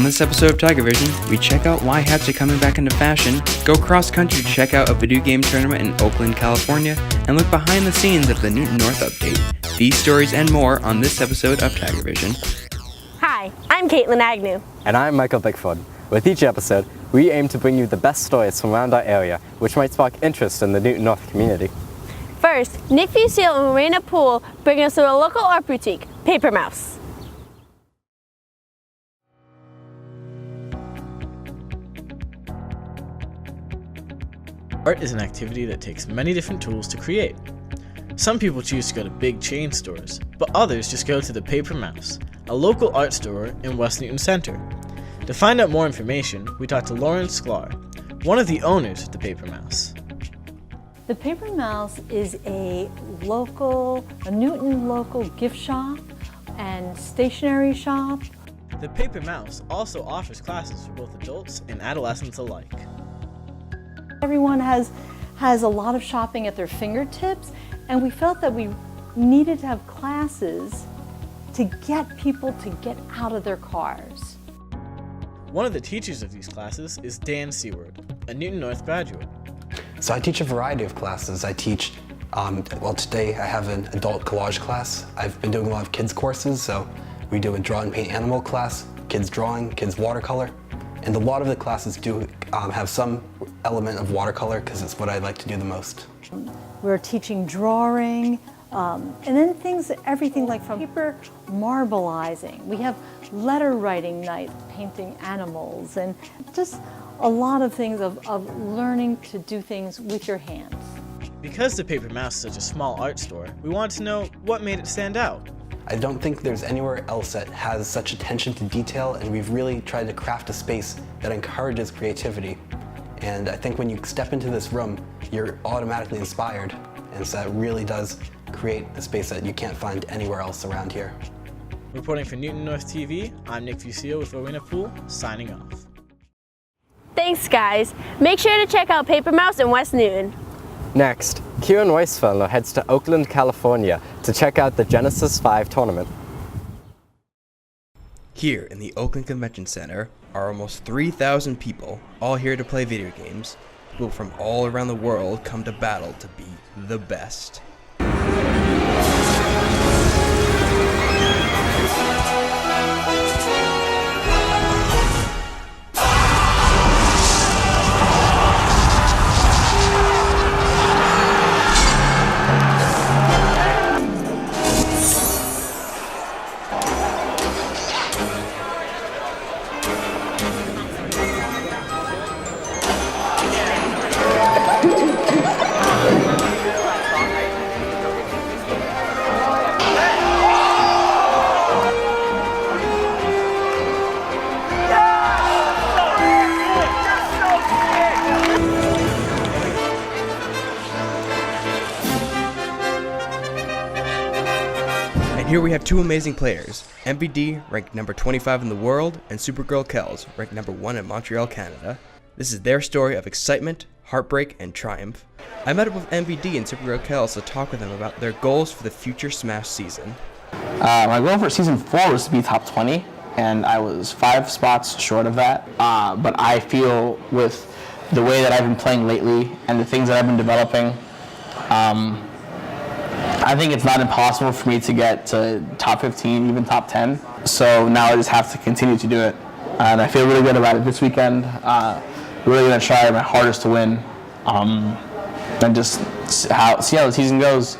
this episode of Tiger Vision, we check out why hats are coming back into fashion, go cross-country to check out a video game tournament in Oakland, California, and look behind the scenes of the Newton North update. These stories and more on this episode of Tiger Vision. Hi, I'm Caitlin Agnew. And I'm Michael Bickford. With each episode, we aim to bring you the best stories from around our area, which might spark interest in the Newton North community. First, Nick Fusile and Marina Poole bring us to a local art boutique, Paper Mouse. Art is an activity that takes many different tools to create. Some people choose to go to big chain stores, but others just go to the Paper Mouse, a local art store in West Newton Center. To find out more information, we talked to Lauren Sklar, one of the owners of the Paper Mouse. The Paper Mouse is a Newton local gift shop and stationery shop. The Paper Mouse also offers classes for both adults and adolescents alike. Everyone has a lot of shopping at their fingertips, and we felt that we needed to have classes to get people to get out of their cars. One of the teachers of these classes is Dan Seward, a Newton North graduate. So I teach a variety of classes. I teach, today I have an adult collage class. I've been doing a lot of kids courses, so we do a draw and paint animal class, kids drawing, kids watercolor. And a lot of the classes do have some element of watercolor because it's what I like to do the most. We're teaching drawing, and then everything like from paper marbleizing. We have letter writing night, painting animals, and just a lot of things of learning to do things with your hands. Because the Paper Mouse is such a small art store, we wanted to know what made it stand out. I don't think there's anywhere else that has such attention to detail, and we've really tried to craft a space that encourages creativity. And I think when you step into this room, you're automatically inspired, and so that really does create a space that you can't find anywhere else around here. Reporting for Newton North TV, I'm Nick Fusile with Marina Poole, signing off. Thanks, guys. Make sure to check out Paper Mouse in West Newton. Next, Kieran Wajsfelner heads to Oakland, California to check out the Genesis 5 tournament. Here in the Oakland Convention Center are almost 3,000 people, all here to play video games. People from all around the world come to battle to be the best. Here we have two amazing players, MVD, ranked number 25 in the world, and Supergirl Kells, ranked number 1 in Montreal, Canada. This is their story of excitement, heartbreak, and triumph. I met up with MVD and Supergirl Kells to talk with them about their goals for the future Smash season. My goal for season 4 was to be top 20, and I was 5 spots short of that. But I feel with the way that I've been playing lately and the things that I've been developing, I think it's not impossible for me to get to top 15, even top 10. So now I just have to continue to do it. And I feel really good about it this weekend. Really going to try my hardest to win. And just see how the season goes.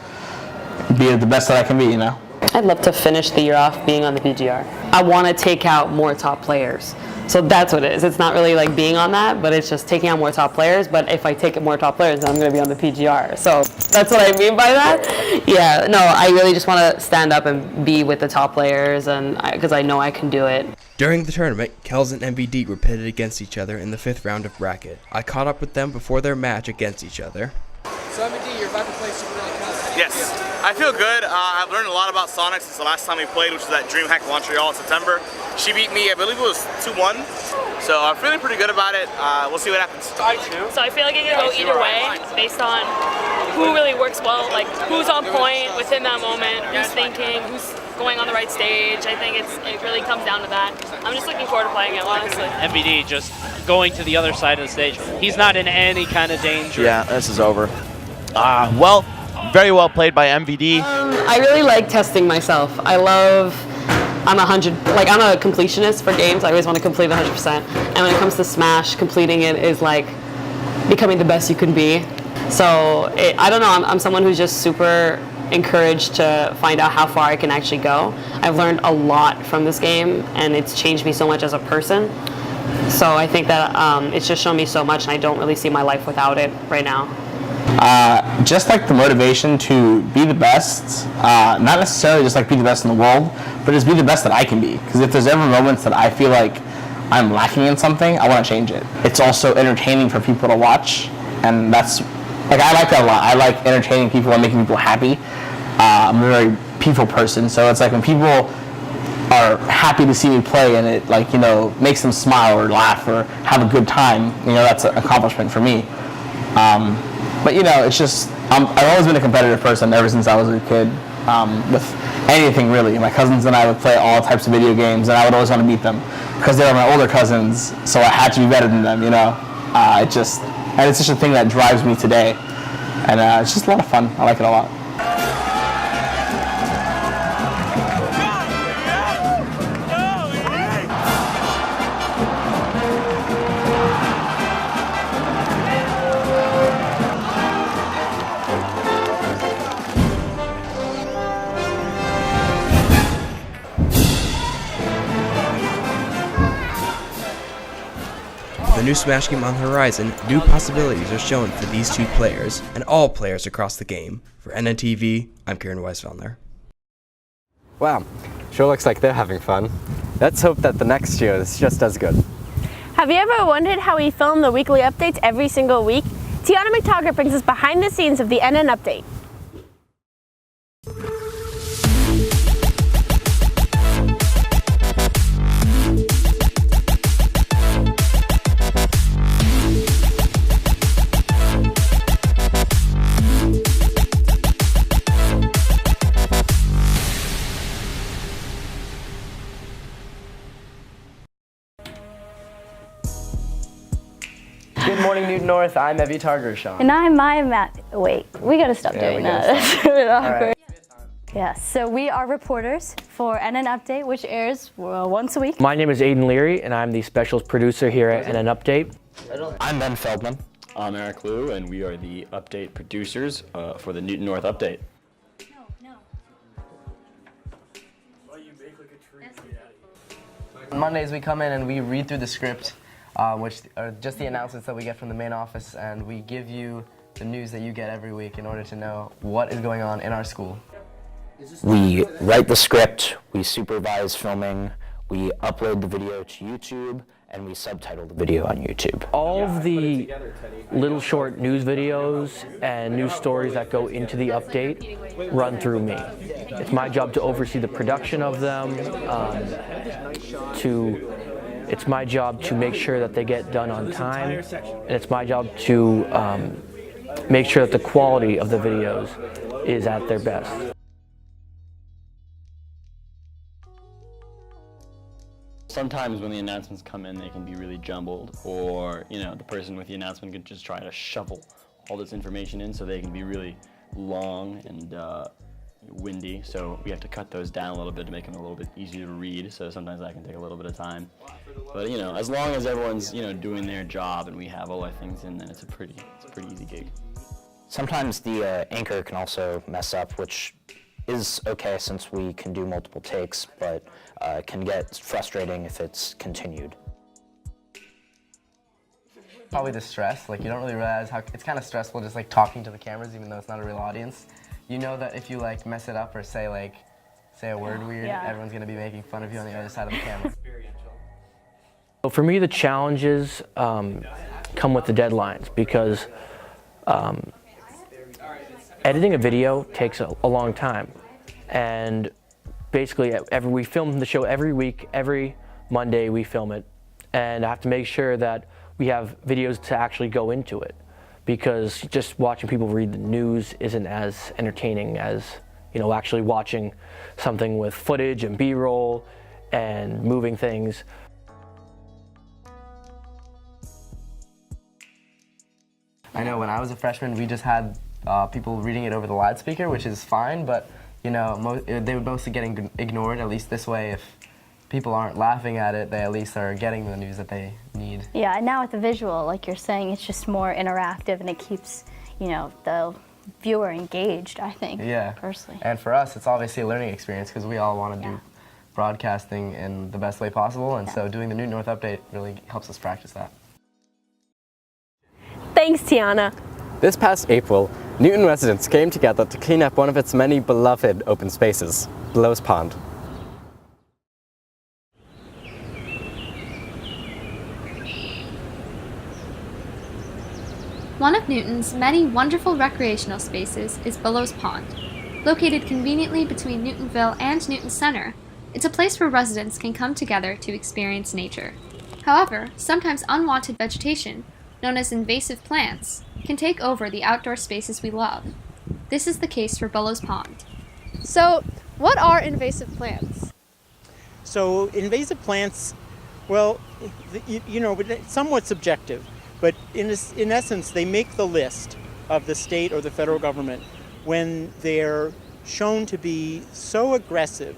Be the best that I can be, you know? I'd love to finish the year off being on the PGR. I want to take out more top players. So that's what it is. It's not really like being on that, but it's just taking out more top players. But if I take out more top players, then I'm going to be on the PGR. So that's what I mean by that. Yeah, no, I really just want to stand up and be with the top players, and because I know I can do it. During the tournament, Kells and MVD were pitted against each other in the 5th round of bracket. I caught up with them before their match against each other. So MVD, you're about to play Supergirl Kells. Yes. I feel good. I've learned a lot about Sonic since the last time we played, which was at DreamHack Montreal in September. She beat me, I believe it was 2-1. So I'm feeling pretty good about it. We'll see what happens. So I feel like it could go either way based on who really works well, like who's on point within that moment, who's thinking, who's going on the right stage. I think it really comes down to that. I'm just looking forward to playing it, honestly. MVD just going to the other side of the stage. He's not in any kind of danger. Yeah, this is over. Well, very well played by MVD. I really like testing myself. I'm a completionist for games. I always want to complete 100%. And when it comes to Smash, completing it is like becoming the best you can be. So I don't know, I'm someone who's just super encouraged to find out how far I can actually go. I've learned a lot from this game, and it's changed me so much as a person. So I think that it's just shown me so much, and I don't really see my life without it right now. Just like the motivation to be the best, not necessarily just like be the best in the world, but just be the best that I can be. Because if there's ever moments that I feel like I'm lacking in something, I want to change it. It's also entertaining for people to watch, and that's, like, I like that a lot. I like entertaining people and making people happy. I'm a very people person, so it's like when people are happy to see me play and it, like, you know, makes them smile or laugh or have a good time, you know, that's an accomplishment for me. But you know, it's just, I've always been a competitive person ever since I was a kid, with anything really. My cousins and I would play all types of video games, and I would always want to beat them because they were my older cousins, so I had to be better than them, you know. And it's just a thing that drives me today, and it's just a lot of fun. I like it a lot. With a new Smash game on the horizon, new possibilities are shown for these two players, and all players across the game. For NNTV, I'm Kieran Wajsfelner. Wow, sure looks like they're having fun. Let's hope that the next year is just as good. Have you ever wondered how we film the weekly updates every single week? Tianna McToggart brings us behind the scenes of the NN Update. Good morning, Newton North. I'm Evyatar Gershon. And I'm Matt. Wait, we gotta stop doing that. That's really awkward. Right. Yeah, so we are reporters for NN Update, which airs once a week. My name is Aidan Leary, and I'm the specials producer here at NN Update. I'm Feldman. I'm Erick, and we are the update producers for the Newton North Update. On Mondays, we come in and we read through the script, which are just the announcements that we get from the main office, and we give you the news that you get every week in order to know what is going on in our school. We write the script, we supervise filming, we upload the video to YouTube, and we subtitle the video on YouTube. All of the little short news videos and news stories that go into the update run through me. It's my job to oversee the production of them, it's my job to make sure that they get done on time, and it's my job to make sure that the quality of the videos is at their best. Sometimes when the announcements come in, they can be really jumbled, or the person with the announcement can just try to shovel all this information in, so they can be really long and windy. So we have to cut those down a little bit to make them a little bit easier to read. So sometimes that can take a little bit of time. But as long as everyone's doing their job and we have all our things in, then it's a pretty easy gig. Sometimes the anchor can also mess up, which is okay since we can do multiple takes, but can get frustrating if it's continued. Probably the stress. Like, you don't really realize how it's kind of stressful just like talking to the cameras, even though it's not a real audience. You know that if you like mess it up or say a word weird, everyone's gonna be making fun of you on the other side of the camera. So for me, the challenges come with the deadlines, because editing a video takes a long time, and basically we film the show every week. Every Monday we film it, and I have to make sure that we have videos to actually go into it, because just watching people read the news isn't as entertaining as, you know, actually watching something with footage and B-roll and moving things. I know when I was a freshman, we just had people reading it over the loudspeaker, which is fine, but you know, they were mostly getting ignored. At least this way, if people aren't laughing at it, they at least are getting the news that they need. Yeah, and now with the visual, like you're saying, it's just more interactive and it keeps, you know, the viewer engaged, I think, personally. And for us, it's obviously a learning experience because we all want to do broadcasting in the best way possible, and so doing the Newton North Update really helps us practice that. Thanks, Tianna. This past April, Newton residents came together to clean up one of its many beloved open spaces, Bellows Pond. One of Newton's many wonderful recreational spaces is Bellows Pond. Located conveniently between Newtonville and Newton Center, it's a place where residents can come together to experience nature. However, sometimes unwanted vegetation, known as invasive plants, can take over the outdoor spaces we love. This is the case for Bellows Pond. So, what are invasive plants? So, invasive plants, well, you know, it's somewhat subjective, but in essence, they make the list of the state or the federal government when they're shown to be so aggressive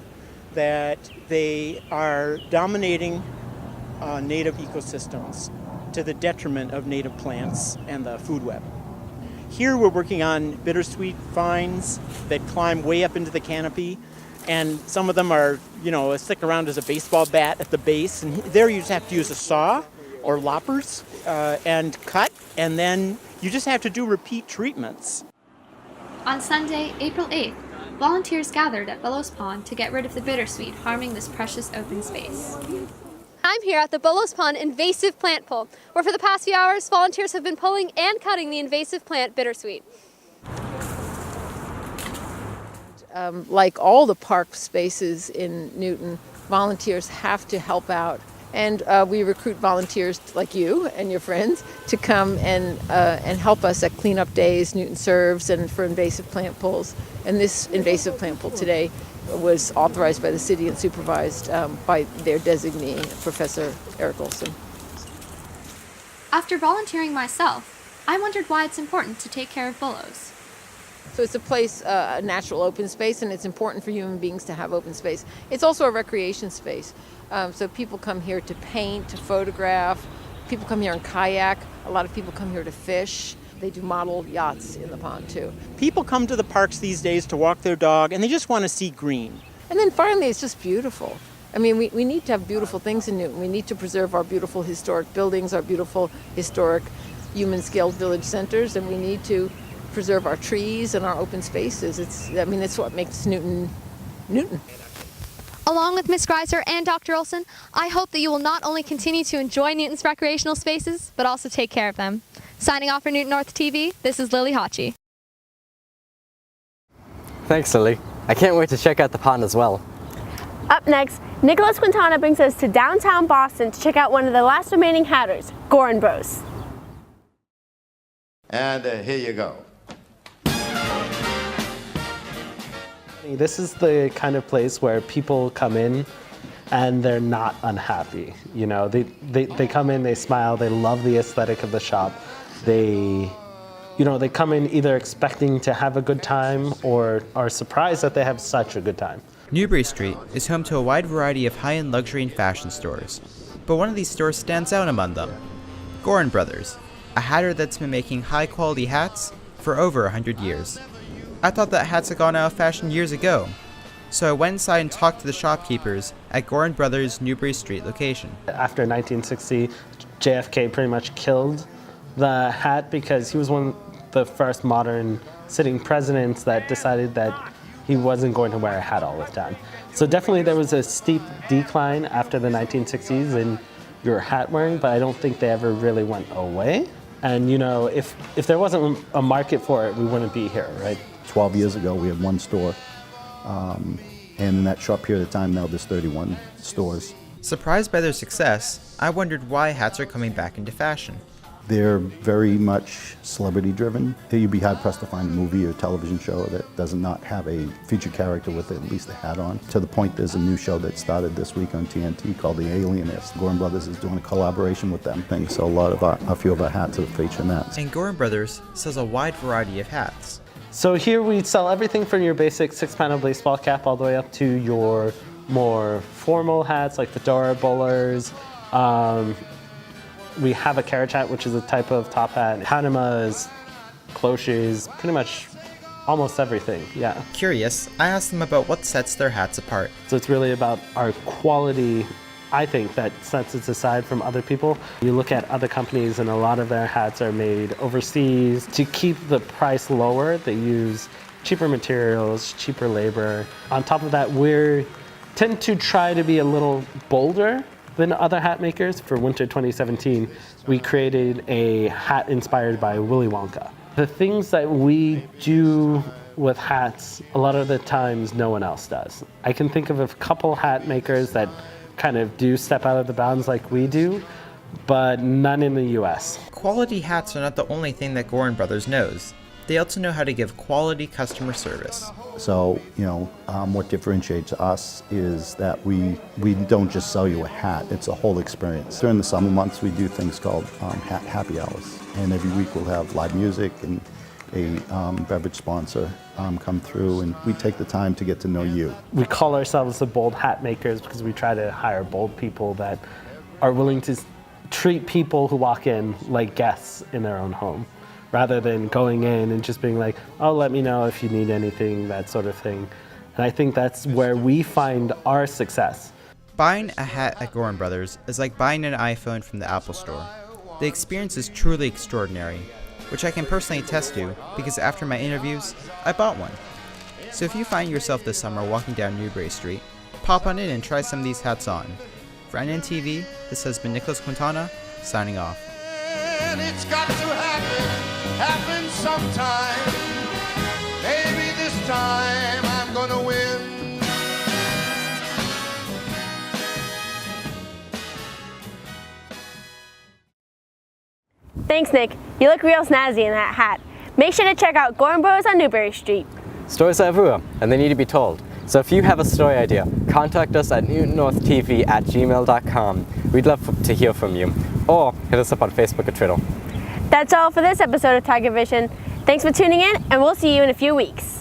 that they are dominating native ecosystems to the detriment of native plants and the food web. Here we're working on bittersweet vines that climb way up into the canopy, and some of them are, you know, stick around as a baseball bat at the base, and there you just have to use a saw or loppers and cut, and then you just have to do repeat treatments. On Sunday, April 8th, volunteers gathered at Bellows Pond to get rid of the bittersweet harming this precious open space. I'm here at the Bellows Pond invasive plant pull, where for the past few hours, volunteers have been pulling and cutting the invasive plant bittersweet. Like all the park spaces in Newton, volunteers have to help out. And we recruit volunteers like you and your friends to come and help us at cleanup days, Newton serves, and for invasive plant pulls. And this invasive plant pull today was authorized by the city and supervised by their designee, Professor Erick. After volunteering myself, I wondered why it's important to take care of Bellows. So it's a place, a natural open space, and it's important for human beings to have open space. It's also a recreation space. So people come here to paint, to photograph. People come here in kayak. A lot of people come here to fish. They do model yachts in the pond too. People come to the parks these days to walk their dog, and they just want to see green. And then finally, it's just beautiful. I mean, we need to have beautiful things in Newton. We need to preserve our beautiful historic buildings, our beautiful historic human-scaled village centers, and we need to preserve our trees and our open spaces. It's what makes Newton, Newton. Along with Ms. Greiser and Dr. Olson, I hope that you will not only continue to enjoy Newton's recreational spaces, but also take care of them. Signing off for Newton North TV, this is Lily Hacsi. Thanks, Lily. I can't wait to check out the pond as well. Up next, Nicolas Quintana brings us to downtown Boston to check out one of the last remaining Hatters, Gorin Bros. And here you go. This is the kind of place where people come in and they're not unhappy. You know, they come in, they smile, they love the aesthetic of the shop. They come in either expecting to have a good time or are surprised that they have such a good time. Newbury Street is home to a wide variety of high-end luxury and fashion stores, but one of these stores stands out among them. Gorin Brothers, a hatter that's been making high-quality hats for over 100 years. I thought that hats had gone out of fashion years ago, so I went inside and talked to the shopkeepers at Gorin Brothers' Newbury Street location. After 1960, JFK pretty much killed the hat because he was one of the first modern sitting presidents that decided that he wasn't going to wear a hat all the time. So definitely there was a steep decline after the 1960s in your hat wearing, but I don't think they ever really went away. And you know, if there wasn't a market for it, we wouldn't be here, right? 12 years ago, we had one store, and in that short period of time now, there's 31 stores. Surprised by their success, I wondered why hats are coming back into fashion. They're very much celebrity driven. You'd be hard pressed to find a movie or television show that does not have a featured character with at least a hat on. To the point there's a new show that started this week on TNT called The Alienist. Gorham Brothers is doing a collaboration with them. So a few of our hats are featuring that. And Gorham Brothers sells a wide variety of hats. So here we sell everything from your basic 6-panel baseball cap all the way up to your more formal hats like fedora bowlers. We have a carriage hat, which is a type of top hat. Panamas, cloches, pretty much almost everything, yeah. Curious, I asked them about what sets their hats apart. So it's really about our quality, I think, that sets us aside from other people. You look at other companies and a lot of their hats are made overseas. To keep the price lower, they use cheaper materials, cheaper labor. On top of that, we tend to try to be a little bolder than other hat makers. For winter 2017, we created a hat inspired by Willy Wonka. The things that we do with hats, a lot of the times no one else does. I can think of a couple hat makers that kind of do step out of the bounds like we do, but none in the US. Quality hats are not the only thing that Gorham Brothers knows. They also know how to give quality customer service. So, what differentiates us is that we don't just sell you a hat, it's a whole experience. During the summer months, we do things called hat happy hours. And every week we'll have live music and a beverage sponsor come through, and we take the time to get to know you. We call ourselves the bold hat makers because we try to hire bold people that are willing to treat people who walk in like guests in their own home, rather than going in and just being like, oh, let me know if you need anything, that sort of thing. And I think that's where we find our success. Buying a hat at Gorham Brothers is like buying an iPhone from the Apple Store. The experience is truly extraordinary, which I can personally attest to because after my interviews, I bought one. So if you find yourself this summer walking down Newbury Street, pop on in and try some of these hats on. For NNTV, this has been Nicolas Quintana, signing off. And it's got to happen sometime. Maybe this time I'm gonna win. Thanks, Nick. You look real snazzy in that hat. Make sure to check out Gorham Bros on Newbury Street. Stories are everywhere, and they need to be told. So if you have a story idea, contact us at newtonnorthtv@gmail.com. We'd love to hear from you. Or hit us up on Facebook or Twitter. That's all for this episode of Tiger Vision. Thanks for tuning in, and we'll see you in a few weeks.